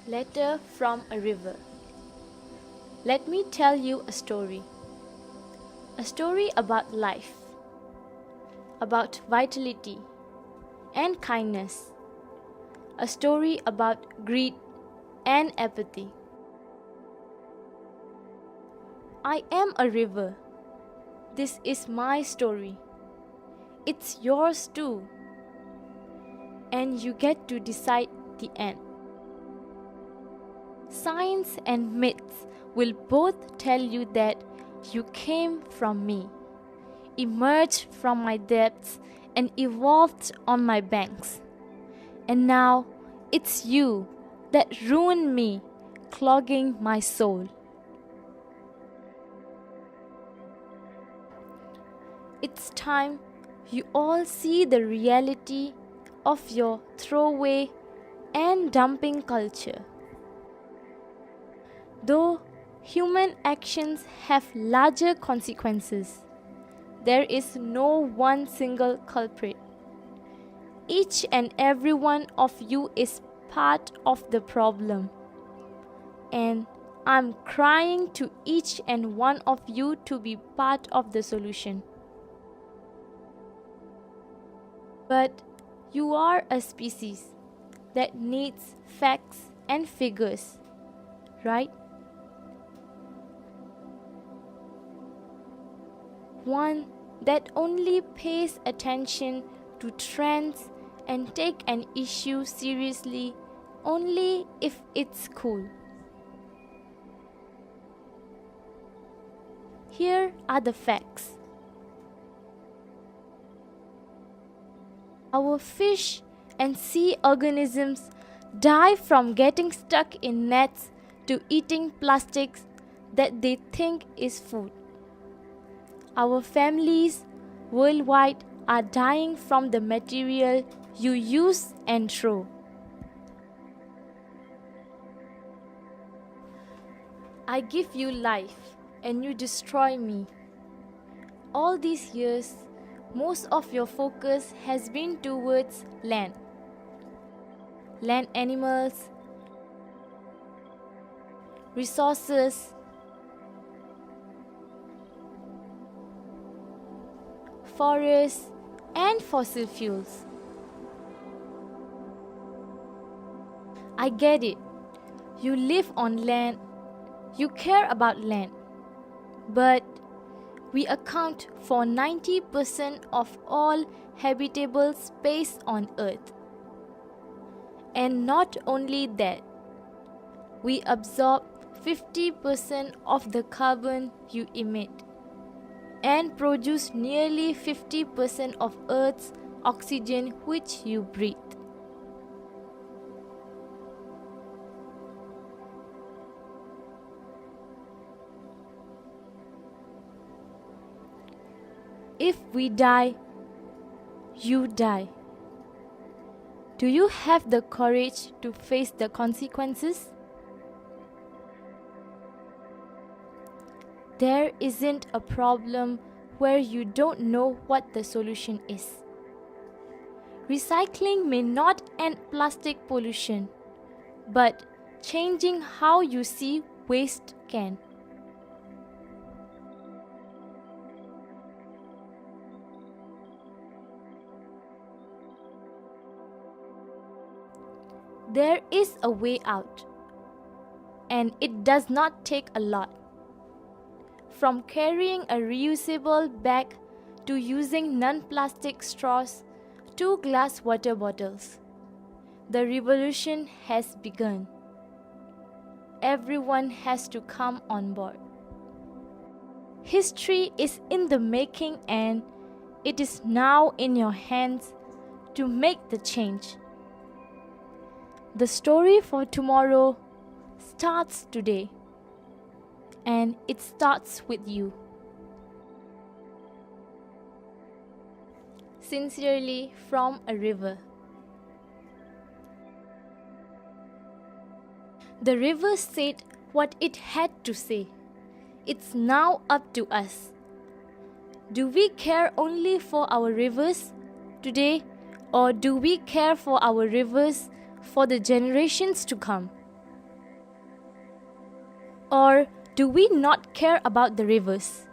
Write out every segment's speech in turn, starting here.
Letter from a river. Let me tell you a story. A story about life, about vitality and kindness. A story about greed and apathy. I am a river. This is my story. It's yours too. And you get to decide the end. Science and myths will both tell you that you came from me, emerged from my depths, and evolved on my banks. And now it's you that ruined me, clogging my soul. It's time you all see the reality of your throwaway and dumping culture. Though human actions have larger consequences, there is no one single culprit. Each and every one of you is part of the problem. And I'm crying to each and one of you to be part of the solution. But you are a species that needs facts and figures, right? One that only pays attention to trends and take an issue seriously only if it's cool. Here are the facts. Our fish and sea organisms die from getting stuck in nets to eating plastics that they think is food. Our families worldwide are dying from the material you use and throw. I give you life and you destroy me. All these years, most of your focus has been towards land. Land animals, resources, forests, and fossil fuels. I get it. You live on land. You care about land. But we account for 90% of all habitable space on Earth. And not only that, we absorb 50% of the carbon you emit and produce nearly 50% of Earth's oxygen which you breathe. If we die, you die. Do you have the courage to face the consequences? There isn't a problem where you don't know what the solution is. Recycling may not end plastic pollution, but changing how you see waste can. There is a way out, and it does not take a lot. From carrying a reusable bag to using non-plastic straws to glass water bottles, the revolution has begun. Everyone has to come on board. History is in the making and it is now in your hands to make the change. The story for tomorrow starts today, and it starts with you. Sincerely from a river. The river said what it had to say. It's now up to us. Do we care only for our rivers today, or do we care for our rivers for the generations to come? Or do we not care about the rivers?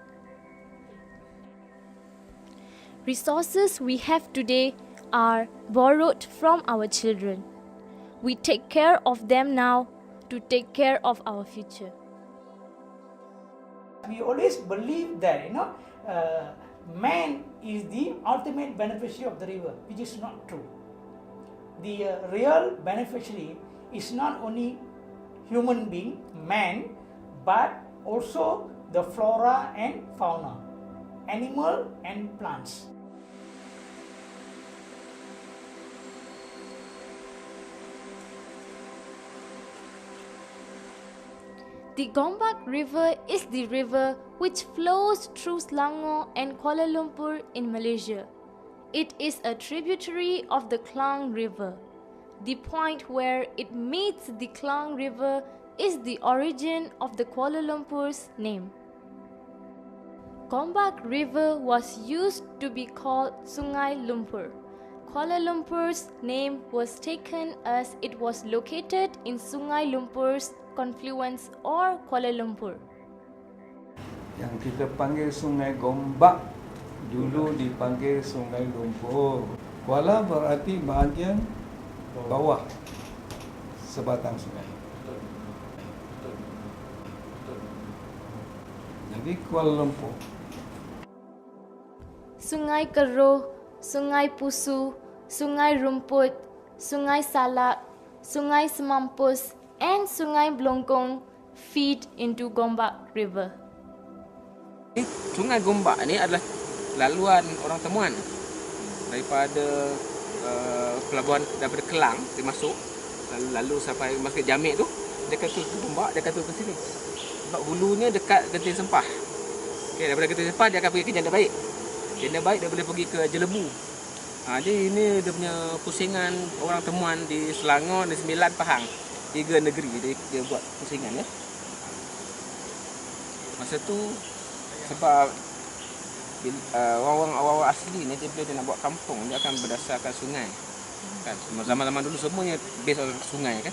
Resources we have today are borrowed from our children. We take care of them now to take care of our future. We always believe that man is the ultimate beneficiary of the river, which is not true. The real beneficiary is not only human being, man, but also the flora and fauna, animal and plants. The Gombak River is the river which flows through Selangor and Kuala Lumpur in Malaysia. It is a tributary of the Klang River. The point where it meets the Klang River is the origin of the Kuala Lumpur's name. Gombak River was used to be called Sungai Lumpur. Kuala Lumpur's name was taken as it was located in Sungai Lumpur's confluence or Kuala Lumpur. Yang kita panggil Sungai Gombak dulu dipanggil Sungai Lumpur. Kuala berarti bahagian bawah sebatang sungai. Jadi Kuala Lumpur. Sungai Keruh, Sungai Pusu, Sungai Rumput, Sungai Salak, Sungai Semampus, and Sungai Blongkong feed into Gombak River. Sungai Gombak ni adalah laluan orang temuan daripada pelabuhan daripada Kelang dia masuk lalu sampai masuk ke Jamik tu dia kata ke Gombak, dia kata ke sini sebab hulunya dekat Genting Sempah. Okey, daripada Genting Sempah dia akan pergi ke Janda Baik. Janda Baik dia boleh pergi ke Jelebu. Jadi ini dia punya pusingan orang temuan di Selangor di 9 Pahang, 3 negeri dia buat pusingan ya. Masa tu sebab orang-orang asli ni dia bila dia nak buat kampung dia akan berdasarkan sungai kan, zaman-zaman dulu semuanya based on sungai kan.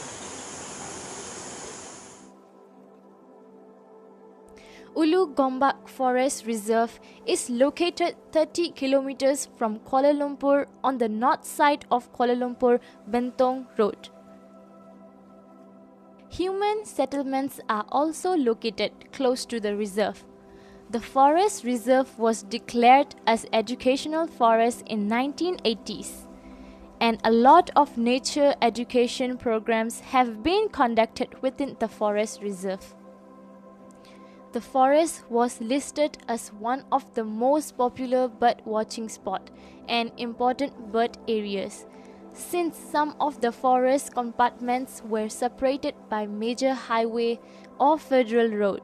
Ulu Gombak Forest Reserve is located 30 kilometers from Kuala Lumpur on the north side of Kuala Lumpur Bentong Road. Human settlements are also located close to the reserve. The forest reserve was declared as educational forest in 1980s, and a lot of nature education programs have been conducted within the forest reserve. The forest was listed as one of the most popular bird watching spot and important bird areas, since some of the forest compartments were separated by major highway or federal road.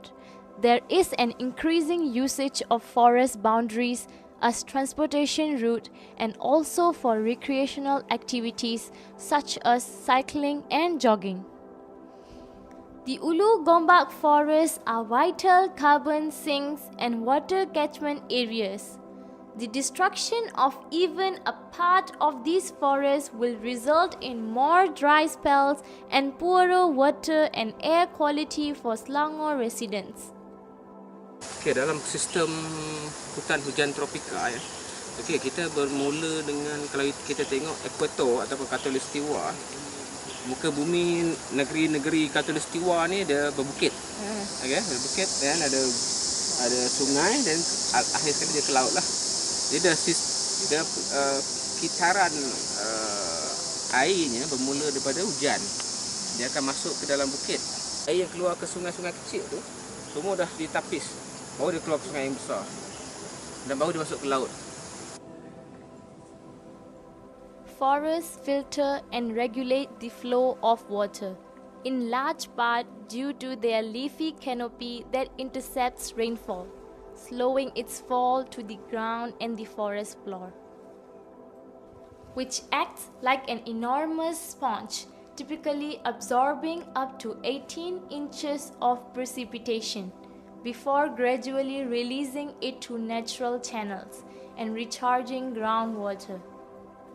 There is an increasing usage of forest boundaries as transportation route and also for recreational activities such as cycling and jogging. The Ulu Gombak forests are vital carbon sinks and water catchment areas. The destruction of even a part of these forests will result in more dry spells and poorer water and air quality for Selangor residents. Okay, dalam sistem hutan hujan tropika ya. Okay, kita bermula dengan kalau kita tengok ekuator ataupun khatulistiwa, muka bumi negeri-negeri khatulistiwa ni dia berbukit. Okay, berbukit dan ada sungai dan akhir sekali dia ke laut lah. Jadi dia kitaran airnya bermula daripada hujan. Dia akan masuk ke dalam bukit. Air yang keluar ke sungai-sungai kecil tu semua dah ditapis. Baru dia keluar ke sungai yang besar. Dan baru dia masuk ke laut. Forests filter and regulate the flow of water, in large part due to their leafy canopy that intercepts rainfall, slowing its fall to the ground and the forest floor, which acts like an enormous sponge, typically absorbing up to 18 inches of precipitation before gradually releasing it to natural channels and recharging groundwater.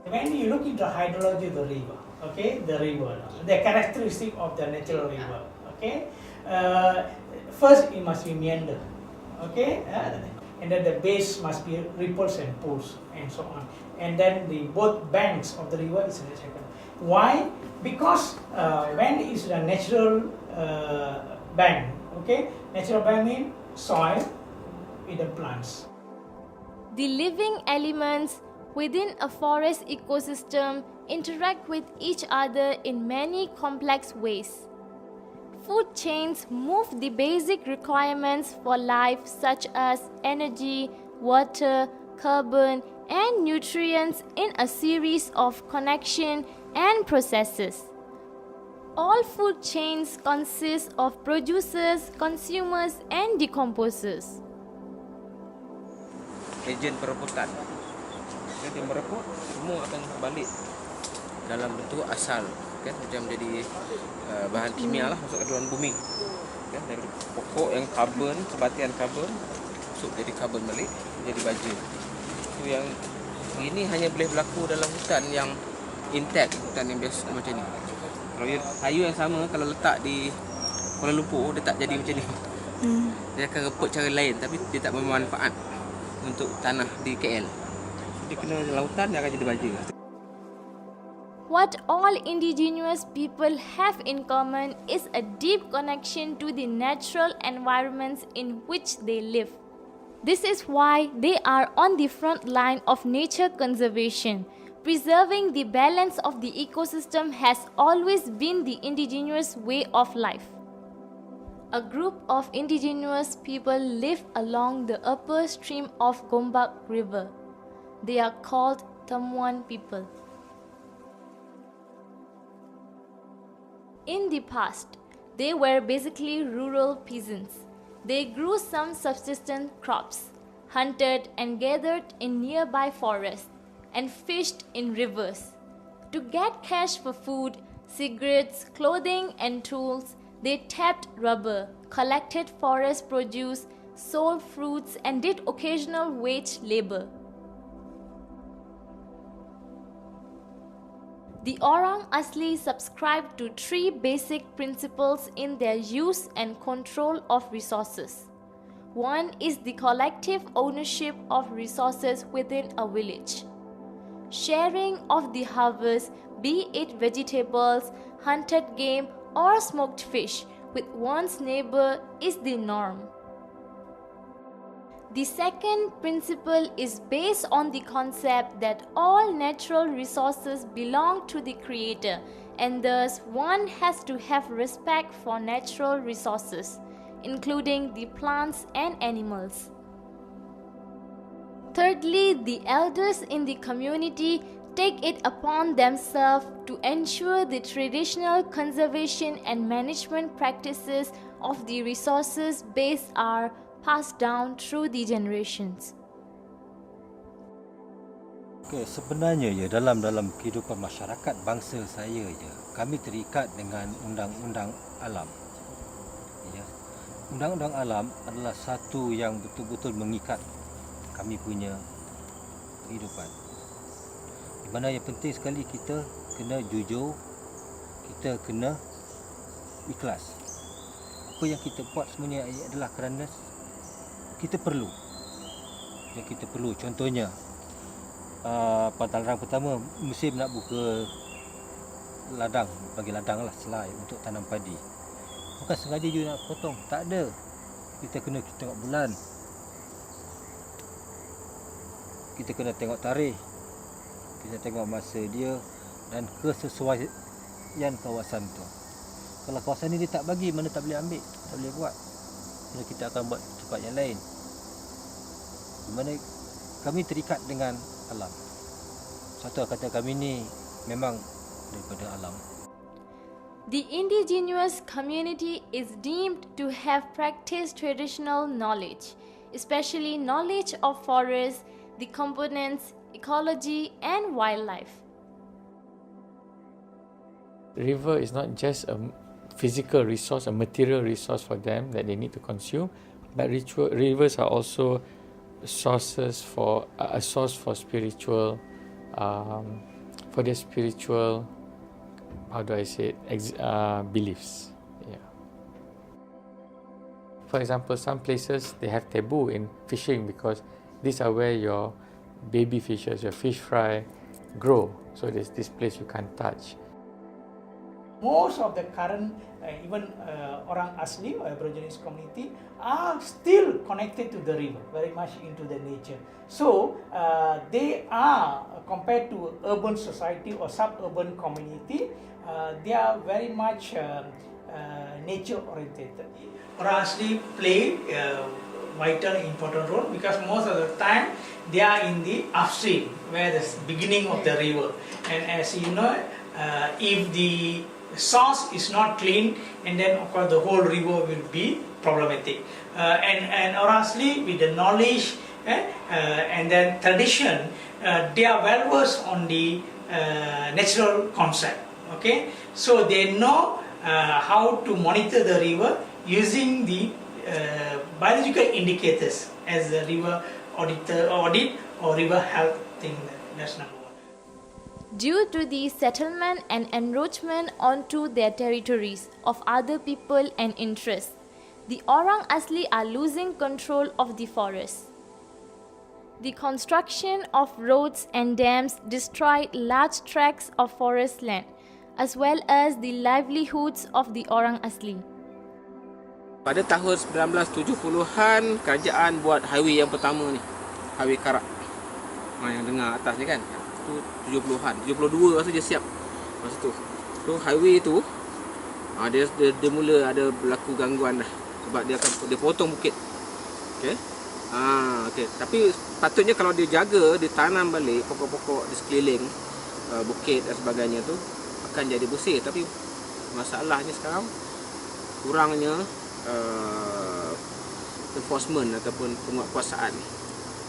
When you look into hydrology of the river, the characteristic of the natural river, First it must be meander, okay, and then the base must be ripples and pools and so on, and then the both banks of the river is recycled. Why? Because when is a natural bank, okay, natural bank means soil with the plants. The living elements within a forest ecosystem interact with each other in many complex ways. Food chains move the basic requirements for life such as energy, water, carbon, and nutrients in a series of connection and processes. All food chains consist of producers, consumers, and decomposers. Ejen perebutan. Dia merebut, semua akan balik dalam bentuk asal, kan, macam jadi bahan kimia lah masuk ke dalam bumi, kan, dari pokok yang karbon, sebatian karbon masuk jadi karbon balik, jadi baja. Itu yang ini hanya boleh berlaku dalam hutan yang intact, hutan yang biasa macam ni. Kalau kayu yang sama kalau letak di Kuala Lumpur, dia tak jadi macam ni. Dia akan reput cara lain, tapi dia tak bermanfaat untuk tanah di KL. Dia kena dalam hutan, dia akan jadi baja. What all indigenous people have in common is a deep connection to the natural environments in which they live. This is why they are on the front line of nature conservation. Preserving the balance of the ecosystem has always been the indigenous way of life. A group of indigenous people live along the upper stream of Gombak River. They are called Temuan people. In the past, they were basically rural peasants. They grew some subsistence crops, hunted and gathered in nearby forests, and fished in rivers. To get cash for food, cigarettes, clothing, and tools, they tapped rubber, collected forest produce, sold fruits, and did occasional wage labor. The Orang Asli subscribed to three basic principles in their use and control of resources. One is the collective ownership of resources within a village. Sharing of the harvest, be it vegetables, hunted game, or smoked fish, with one's neighbor is the norm. The second principle is based on the concept that all natural resources belong to the Creator, and thus one has to have respect for natural resources, including the plants and animals. Thirdly, the elders in the community take it upon themselves to ensure the traditional conservation and management practices of the resources base are passed down through the generations. Okay, sebenarnya ya dalam kehidupan masyarakat bangsa saya je, kami terikat dengan undang-undang alam. Ya. Undang-undang alam adalah satu yang betul-betul mengikat kami punya kehidupan. Di mana yang penting sekali kita kena jujur, kita kena ikhlas. Apa yang kita buat semuanya adalah kerana kita perlu. Yang kita perlu, contohnya pantang pertama musim nak buka ladang, bagi ladang lah, selai untuk tanam padi. Bukan sengaja je nak potong, tak ada. Kita kena tengok bulan, kita kena tengok tarikh, kita tengok masa dia dan kesesuaian kawasan tu. Kalau kawasan ni dia tak bagi, mana tak boleh ambil, tak boleh buat, jadi kita akan buat tempat yang lain. Di mana kami terikat dengan alam. Satu kata kami ni memang daripada alam. The indigenous community is deemed to have practiced traditional knowledge, especially knowledge of forests, the components, ecology, and wildlife. River is not just a physical resource, a material resource for them that they need to consume, but rivers are also a source for spiritual, for their spiritual, how do I say it, beliefs. Yeah. For example, some places they have taboo in fishing because these are where your baby fishes, your fish fry grow. So there's this place you can't touch. Most of the current, even orang asli or Aborigines community are still connected to the river, very much into the nature. So they are, compared to urban society or suburban community, they are very much nature oriented. Orang asli play vital important role because most of the time they are in the upstream where the beginning of the river, and as you know, if the source is not clean, and then of course the whole river will be problematic. And orang asli with the knowledge and then tradition, they are well versed on the natural concept. Okay, so they know how to monitor the river using the biological indicators as the river audit or river health thing. That's number one. Due to the settlement and encroachment onto their territories of other people and interests, the Orang Asli are losing control of the forest. The construction of roads and dams destroyed large tracts of forest land, as well as the livelihoods of the Orang Asli. Pada tahun 1970-an, kerajaan buat highway yang pertama ni, highway Karak. Yang dengar atas ni kan, tu 70-an, 72 rasa dia siap masa tu. So highway tu dia mula ada berlaku gangguan dah sebab dia potong bukit. Okey. Okey, tapi patutnya kalau dia jaga, dia tanam balik pokok-pokok di sekeliling bukit dan sebagainya tu akan jadi bersih, tapi masalahnya sekarang kurangnya enforcement ataupun penguatkuasaan.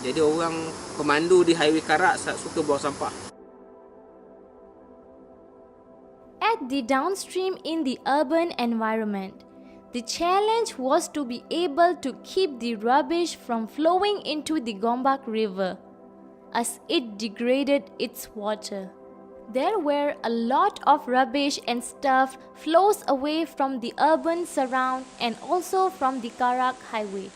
Jadi orang pemandu di highway Karak suka buang sampah. At the downstream in the urban environment, the challenge was to be able to keep the rubbish from flowing into the Gombak River, as it degraded its water. There were a lot of rubbish and stuff flows away from the urban surround and also from the Karak highway.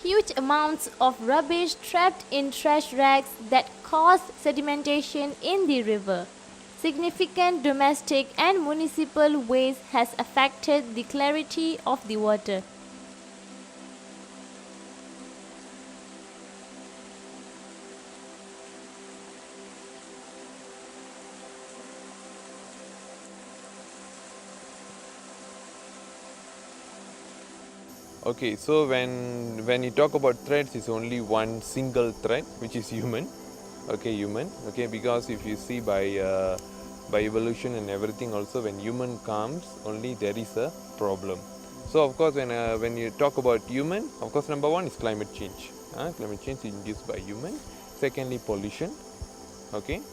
Huge amounts of rubbish trapped in trash racks that caused sedimentation in the river. Significant domestic and municipal waste has affected the clarity of the water. Okay, so when you talk about threats, it's only one single threat, which is human. Okay, because if you see by evolution and everything, also when human comes, only there is a problem. So of course, when you talk about human, of course number one is climate change. Climate change is induced by human. Secondly, pollution. Okay.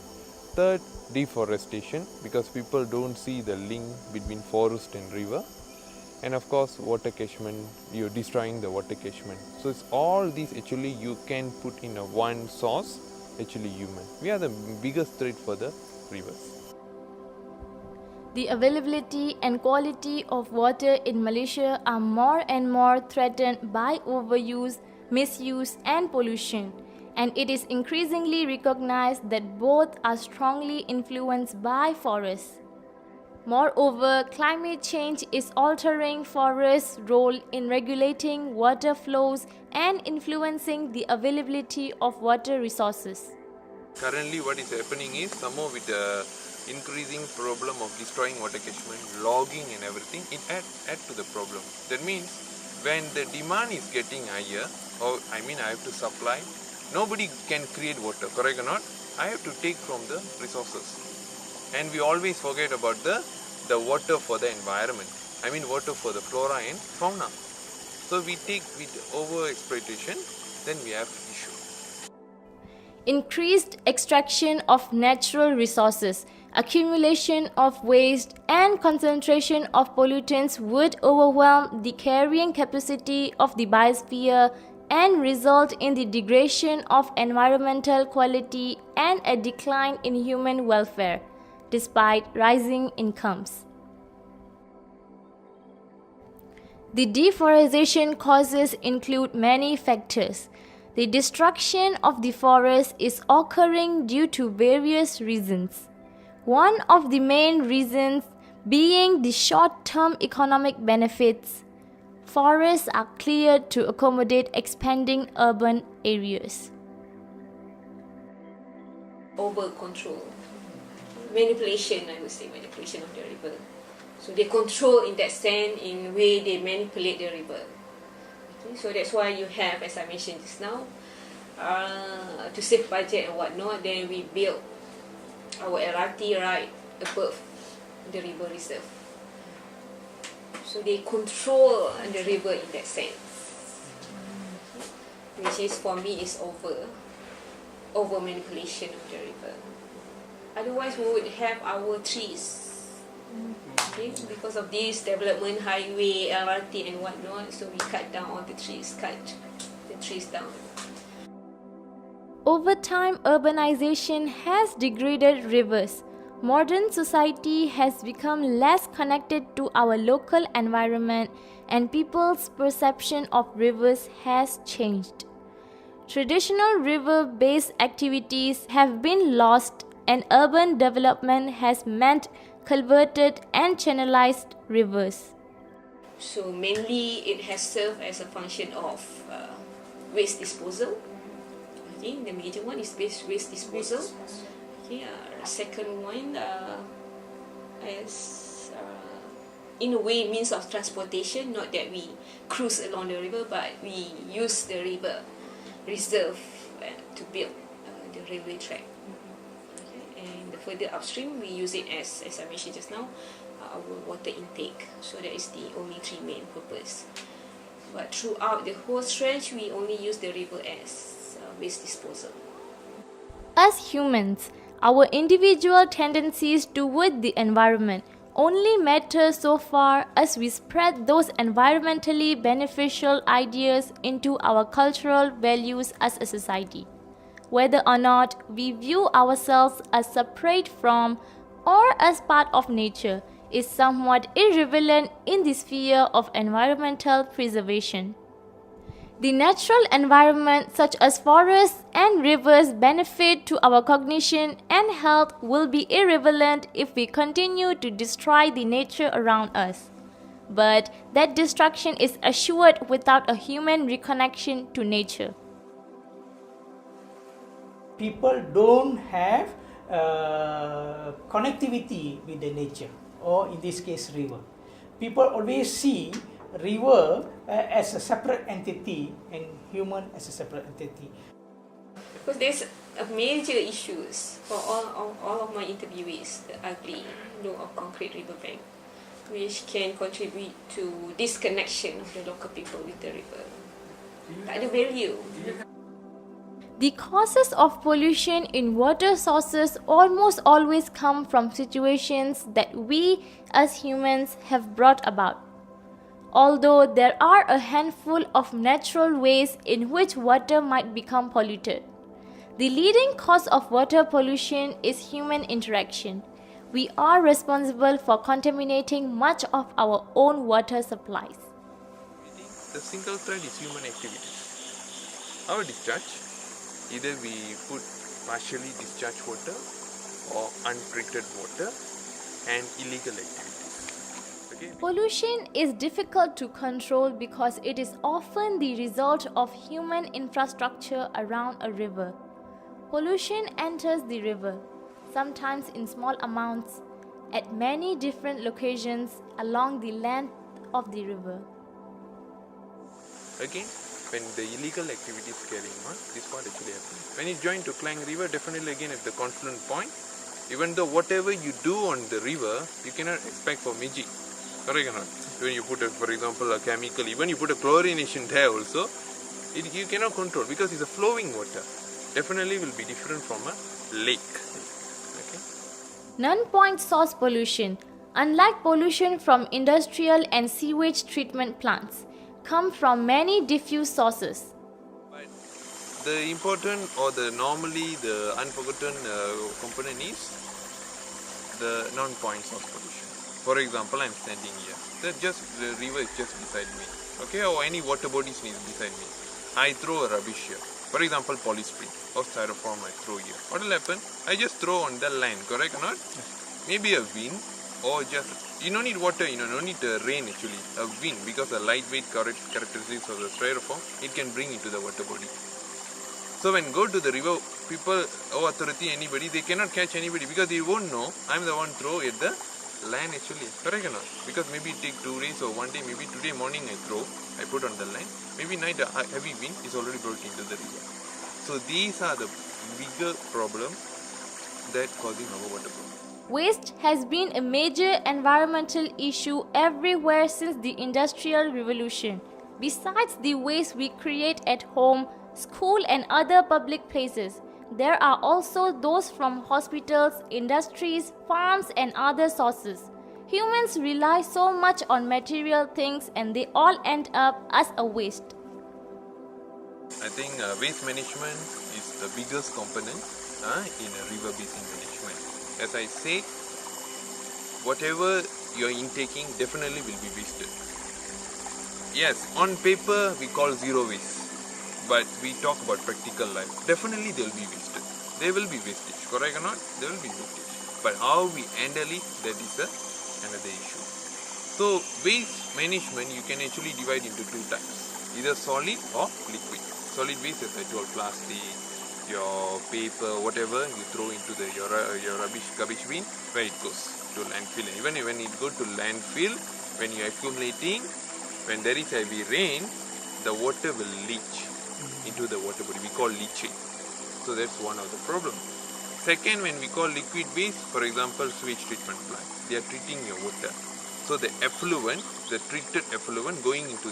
Third, deforestation, because people don't see the link between forest and river. And of course, water catchment, you're destroying the water catchment. So it's all these actually you can put in a one source, actually human. We are the biggest threat for the rivers. The availability and quality of water in Malaysia are more and more threatened by overuse, misuse and pollution, and it is increasingly recognized that both are strongly influenced by forests. Moreover, climate change is altering forests' role in regulating water flows and influencing the availability of water resources. Currently what is happening is somehow with the increasing problem of destroying water catchment, logging and everything, it add to the problem. That means when the demand is getting higher, or I have to supply, nobody can create water, correct or not? I have to take from the resources. And we always forget about the water for the environment. Water for the flora and fauna. So we take with over exploitation, then we have issue. Increased extraction of natural resources, accumulation of waste, and concentration of pollutants would overwhelm the carrying capacity of the biosphere and result in the degradation of environmental quality and a decline in human welfare, despite rising incomes. The deforestation causes include many factors. The destruction of the forest is occurring due to various reasons. One of the main reasons being the short-term economic benefits. Forests are cleared to accommodate expanding urban areas. Over control, manipulation, I would say, manipulation of the river. So they control in that sense, in way they manipulate the river. Okay? So that's why you have, as I mentioned just now, to save budget and whatnot, then we build our LRT right above the river reserve. So they control the river in that sense, which is for me is over manipulation of the river. Otherwise, we would have our trees. Okay? Because of this development, highway, LRT and whatnot, so we cut down all the trees, cut the trees down. Over time, urbanization has degraded rivers. Modern society has become less connected to our local environment, and people's perception of rivers has changed. Traditional river-based activities have been lost, and urban development has meant culverted and channelized rivers. So mainly it has served as a function of waste disposal. Okay, the major one is waste disposal. Okay, second one as in a way means of transportation, not that we cruise along the river, but we use the river reserve to build the railway track. Okay, and the further upstream we use it as I mentioned just now, our water intake. So that is the only three main purpose. But throughout the whole stretch, we only use the river as waste disposal. As humans, our individual tendencies toward the environment only matter so far as we spread those environmentally beneficial ideas into our cultural values as a society. Whether or not we view ourselves as separate from or as part of nature is somewhat irrelevant in the sphere of environmental preservation. The natural environment such as forests and rivers benefit to our cognition and health will be irrelevant if we continue to destroy the nature around us. But that destruction is assured without a human reconnection to nature. People don't have connectivity with the nature, or in this case river. People always see river as a separate entity and human as a separate entity. Because there's a major issues for all of my interviewees, the ugly look of concrete riverbank, which can contribute to disconnection of the local people with the river. Tak ada value. The causes of pollution in water sources almost always come from situations that we as humans have brought about. Although there are a handful of natural ways in which water might become polluted. The leading cause of water pollution is human interaction. We are responsible for contaminating much of our own water supplies. The single thread is human activities. Our discharge, either we put partially discharged water or untreated water and illegal activities. Okay. Pollution is difficult to control because it is often the result of human infrastructure around a river. Pollution enters the river, sometimes in small amounts, at many different locations along the length of the river. Again, when the illegal activity is carrying on, this point actually happens. When you join to Klang River, definitely again at the confluent point, even though whatever you do on the river, you cannot expect for Miji. Correct or not? When you put, for example, a chemical, even you put a chlorination there also, you cannot control because it's a flowing water. Definitely will be different from a lake. Okay? Non-point source pollution, unlike pollution from industrial and sewage treatment plants, come from many diffuse sources. But the important or normally the unforgotten component is the non-point source pollution. For example, I'm standing here. The river is just beside me. Okay, or any water body is beside me. I throw a rubbish here. For example, polystyrene or styrofoam I throw here. What will happen? I just throw on the line, correct or not? Maybe a wind or just, you don't need water, no need rain actually. A wind, because the lightweight characteristics of the styrofoam, it can bring into the water body. So when go to the river, people or authority, anybody, they cannot catch anybody because they won't know I'm the one throw at the land actually, correct or not? Because maybe it take 2 days or 1 day, maybe today morning I put on the line, maybe night a heavy wind is already brought into the river. So these are the bigger problem that causing our water problem. Waste has been a major environmental issue everywhere since the Industrial Revolution. Besides the waste we create at home, school and other public places, there are also those from hospitals, industries, farms and other sources. Humans rely so much on material things and they all end up as a waste. I think waste management is the biggest component in a river basin management. As I said, whatever you are intaking definitely will be wasted. Yes, on paper we call zero waste, but we talk about practical life. Definitely they will be wasted. There will be wastage, correct or not? There will be wastage. But how we handle it, that is another issue. So waste management you can actually divide into 2 types, either solid or liquid. Solid waste, as I told, plastic, your paper, whatever you throw into your garbage bin, where it goes to landfill. And even when it goes to landfill, when you are accumulating, when there is heavy rain, the water will leach into the water body. We call leaching. So that's one of the problems. Second, when we call liquid waste, for example, sewage treatment plant, they are treating your water. So the effluent, the treated effluent going into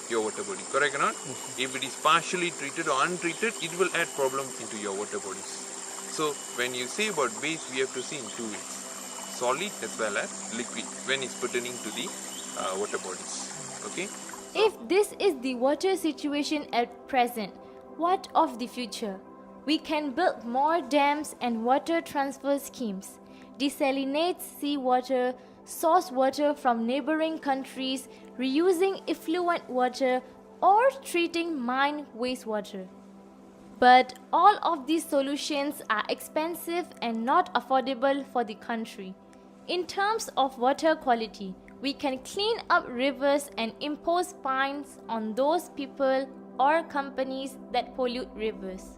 your water body, correct or not? If it is partially treated or untreated, it will add problem into your water bodies. So when you say about waste, we have to see in 2 ways, solid as well as liquid, when it's pertaining to the water bodies. Okay? If this is the water situation at present, what of the future? We can build more dams and water transfer schemes, desalinate seawater, source water from neighboring countries, reusing effluent water, or treating mine wastewater. But all of these solutions are expensive and not affordable for the country. In terms of water quality, we can clean up rivers and impose fines on those people or companies that pollute rivers.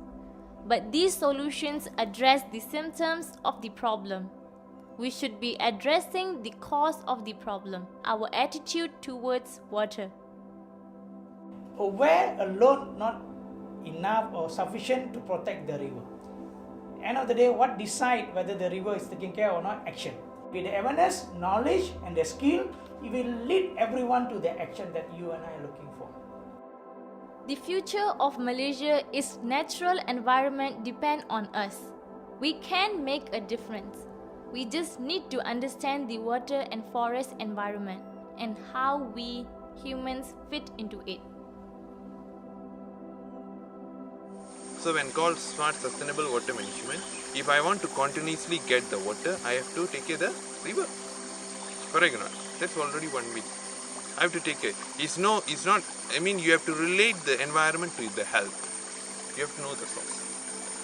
But these solutions address the symptoms of the problem. We should be addressing the cause of the problem, our attitude towards water. Where alone not enough or sufficient to protect the river. End of the day, what decide whether the river is taken care or not? Action. With the awareness, knowledge and the skill, it will lead everyone to the action that you and I are looking for. The future of Malaysia is natural environment depend on us. We can make a difference. We just need to understand the water and forest environment and how we humans fit into it. So when called smart sustainable water management, if I want to continuously get the water, I have to take care of the river. Correct or not? That's already one way. I have to take care. It's not, I mean, you have to relate the environment to the health. You have to know the source.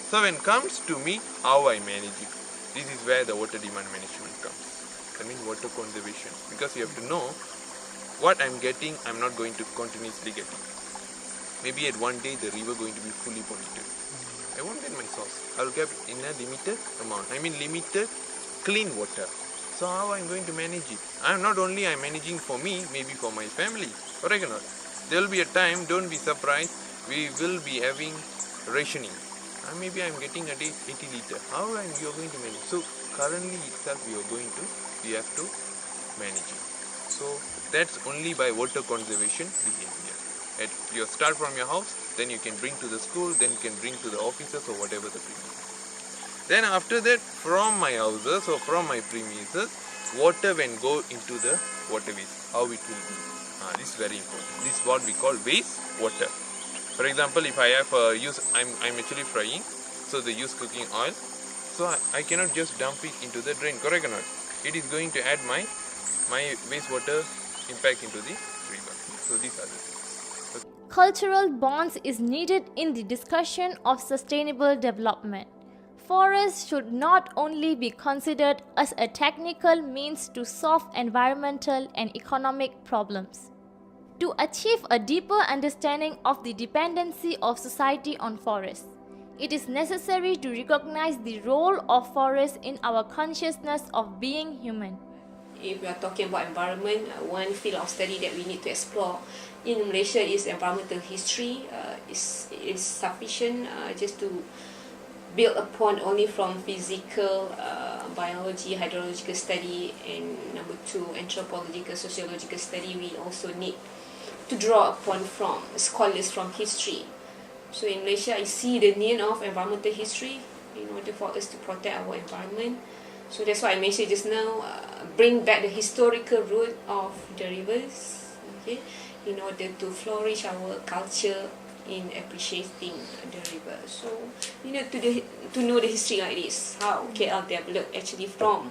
So when it comes to me, how I manage it, this is where the water demand management comes. I mean water conservation. Because you have to know what I'm getting, I'm not going to continuously get it. Maybe at one day the river going to be fully polluted. I won't get my source. I will get in a limited amount. I mean limited clean water. So how I'm going to manage it? I'm managing for me, maybe for my family. Correct or not? There will be a time, don't be surprised, we will be having rationing. Maybe I'm getting a day 80 liter. How are you going to manage? So currently itself we have to manage it. So that's only by water conservation behavior. You start from your house, then you can bring to the school, then you can bring to the offices or whatever the premises. Then after that, from my houses or from my premises, water when go into the waterways, how it will be. This is very important. This is what we call waste water. For example, if I have I'm actually frying, so they use cooking oil. So I cannot just dump it into the drain, correct or not? It is going to add my my wastewater impact into the river. So these are the things. Cultural bonds is needed in the discussion of sustainable development. Forests should not only be considered as a technical means to solve environmental and economic problems. To achieve a deeper understanding of the dependency of society on forests, it is necessary to recognize the role of forests in our consciousness of being human. If we are talking about environment, one field of study that we need to explore in Malaysia is environmental history. Is sufficient just to build upon only from physical, biology, hydrological study, and number two, anthropological, sociological study. We also need to draw upon from scholars from history. So in Malaysia, I see the need of environmental history in order for us to protect our environment. So that's why I mentioned just now, bring back the historical root of the rivers, okay, in order to flourish our culture in appreciating the river. So you need to know the history like this, how KL developed actually from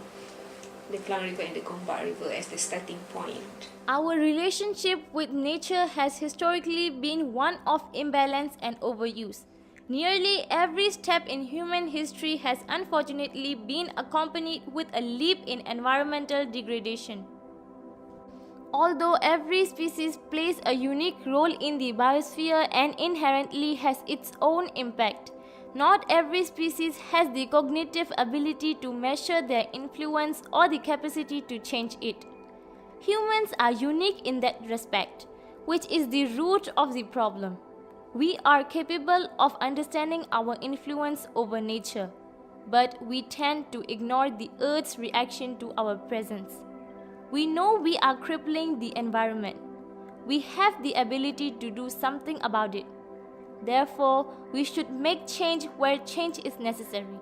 the Klang River and the Gombak River as the starting point. Our relationship with nature has historically been one of imbalance and overuse. Nearly every step in human history has unfortunately been accompanied with a leap in environmental degradation. Although every species plays a unique role in the biosphere and inherently has its own impact, not every species has the cognitive ability to measure their influence or the capacity to change it. Humans are unique in that respect, which is the root of the problem. We are capable of understanding our influence over nature, but we tend to ignore the Earth's reaction to our presence. We know we are crippling the environment. We have the ability to do something about it. Therefore, we should make change where change is necessary.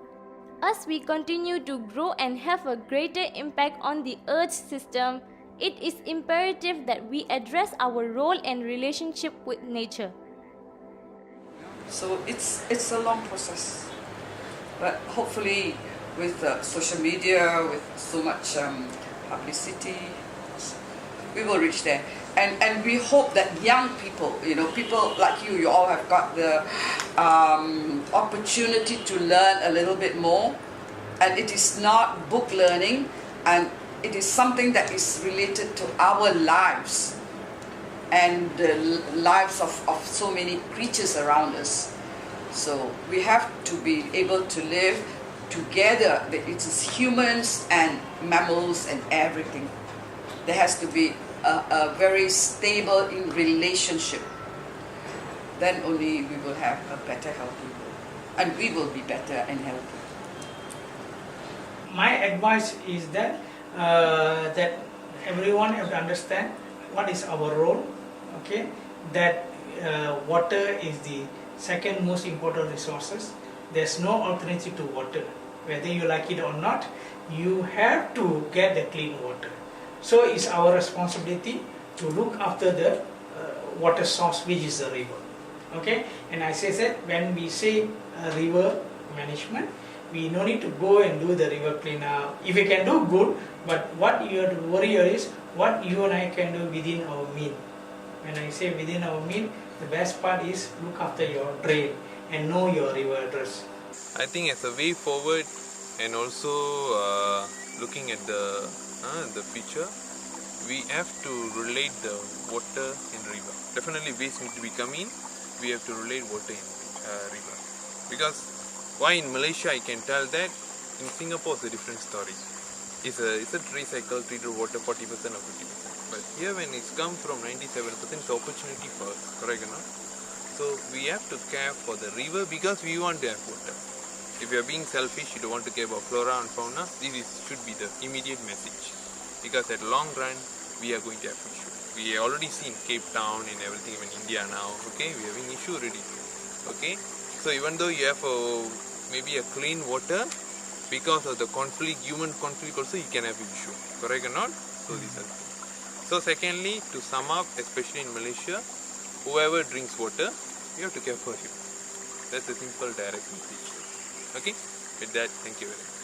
As we continue to grow and have a greater impact on the Earth's system, it is imperative that we address our role and relationship with nature. So it's a long process, but hopefully with social media, with so much publicity, we will reach there. And we hope that young people, people like you all have got the opportunity to learn a little bit more. And it is not book learning, and it is something that is related to our lives and the lives of so many creatures around us. So we have to be able to live together. It is humans and mammals and everything. There has to be a very stable in relationship. Then only we will have a better healthy world, and we will be better and healthy. My advice is that that everyone have to understand what is our role. Okay, that water is the second most important resources. There's no alternative to water. Whether you like it or not, you have to get the clean water. So it's our responsibility to look after the water source, which is the river. Okay, and I say that when we say river management, we no need to go and do the river cleanup. If we can do, good, but what you have to worry is what you and I can do within our mean. When I say within our mean, the best part is look after your drain and know your river address. I think as a way forward, and also looking at the future, we have to relate the water in river. Definitely waste need to be coming. We have to relate water in river, because why in Malaysia I can tell that, in Singapore it's a different story. It's a recycled treated water 40% or 50%. But here when it's come from 97%, it's opportunity for us, correct or not? So we have to care for the river because we want to have water. If you are being selfish, you don't want to care about flora and fauna, should be the immediate message. Because at long run, we are going to have issue. We already seen Cape Town and everything in India now, okay? We are having issue already, okay? So even though you have maybe a clean water, because of the conflict, human conflict also, you can have an issue, correct or not? So these are the things. So secondly, to sum up, especially in Malaysia, whoever drinks water, you have to care for him. That's a simple direct message. Okay? With that, thank you very much.